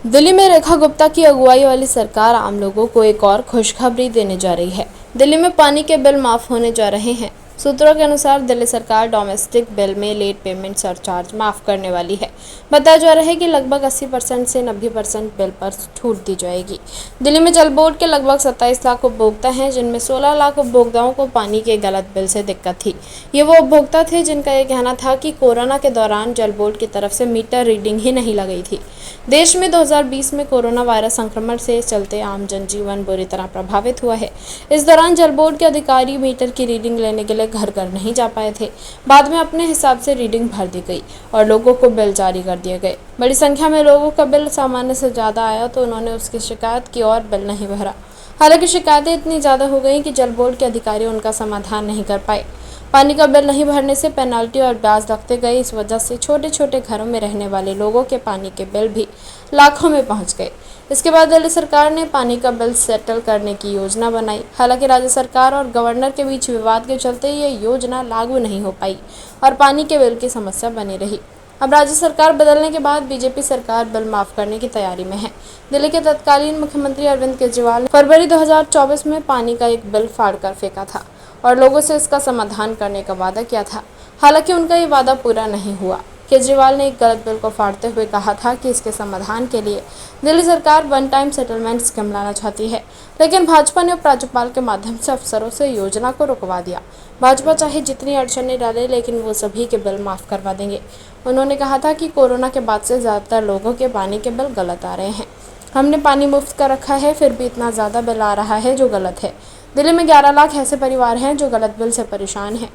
दिल्ली में रेखा गुप्ता की अगुवाई वाली सरकार आम लोगों को एक और खुशखबरी देने जा रही है। दिल्ली में पानी के बिल माफ होने जा रहे हैं। सूत्रों के अनुसार दिल्ली सरकार डोमेस्टिक बिल में लेट पेमेंट सरचार्ज माफ करने वाली है। बताया जा रहा है कि लगभग 80% से 90% बिल पर छूट दी जाएगी। दिल्ली में जल बोर्ड के लगभग 27 लाख उपभोक्ता हैं, जिनमें 16 लाख उपभोक्ताओं को पानी के गलत बिल से दिक्कत थी। ये वो उपभोक्ता थे जिनका ये कहना था कि कोरोना के दौरान जल बोर्ड की तरफ से मीटर रीडिंग ही नहीं लगाई थी। देश में 2020 में कोरोना वायरस संक्रमण से चलते आम जनजीवन बुरी तरह प्रभावित हुआ है। इस दौरान जल बोर्ड के अधिकारी मीटर की रीडिंग लेने के लिए घर घर नहीं जा पाए थे। बाद में अपने हिसाब से रीडिंग भर दी गई और लोगों को बिल जारी कर दिए गए। बड़ी संख्या में लोगों का बिल सामान्य से ज़्यादा आया तो उन्होंने उसकी शिकायत की और बिल नहीं भरा। हालांकि शिकायतें इतनी ज़्यादा हो गई कि जल बोर्ड के अधिकारी उनका समाधान नहीं कर पाए। पानी का बिल नहीं भरने से पेनल्टी और ब्याज लगते गए। इस वजह से छोटे छोटे घरों में रहने वाले लोगों के पानी के बिल भी लाखों में पहुंच गए। इसके बाद दिल्ली सरकार ने पानी का बिल सेटल करने की योजना बनाई। हालांकि राज्य सरकार और गवर्नर के बीच विवाद के चलते ये योजना लागू नहीं हो पाई और पानी के बिल की समस्या बनी रही। अब राज्य सरकार बदलने के बाद बीजेपी सरकार बिल माफ करने की तैयारी में है। दिल्ली के तत्कालीन मुख्यमंत्री अरविंद केजरीवाल ने फरवरी 2024 में पानी का एक बिल फाड़कर फेंका था और लोगों से इसका समाधान करने का वादा किया था। हालांकि उनका ये वादा पूरा नहीं हुआ। केजरीवाल ने एक गलत बिल को फाड़ते हुए कहा था कि इसके समाधान के लिए दिल्ली सरकार वन टाइम सेटलमेंट स्कीम लाना चाहती है, लेकिन भाजपा ने उपराज्यपाल के माध्यम से अफसरों से योजना को रुकवा दिया। भाजपा चाहे जितनी अड़चनें डाले, लेकिन वो सभी के बिल माफ करवा देंगे। उन्होंने कहा था कि कोरोना के बाद से ज़्यादातर लोगों के पानी के बिल गलत आ रहे हैं। हमने पानी मुफ्त कर रखा है, फिर भी इतना ज़्यादा बिल आ रहा है जो गलत है। दिल्ली में 11 लाख ऐसे परिवार हैं जो गलत बिल से परेशान हैं।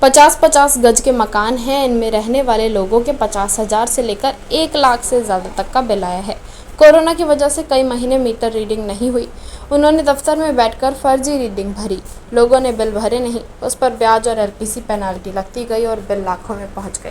50-50 गज के मकान हैं। इनमें रहने वाले लोगों के 50,000 से लेकर 1 लाख से ज़्यादा तक का बिल आया है। कोरोना की वजह से कई महीने मीटर रीडिंग नहीं हुई। उन्होंने दफ्तर में बैठकर फर्जी रीडिंग भरी। लोगों ने बिल भरे नहीं, उस पर ब्याज और एलपीसी पेनाल्टी लगती गई और बिल लाखों में पहुंच गए।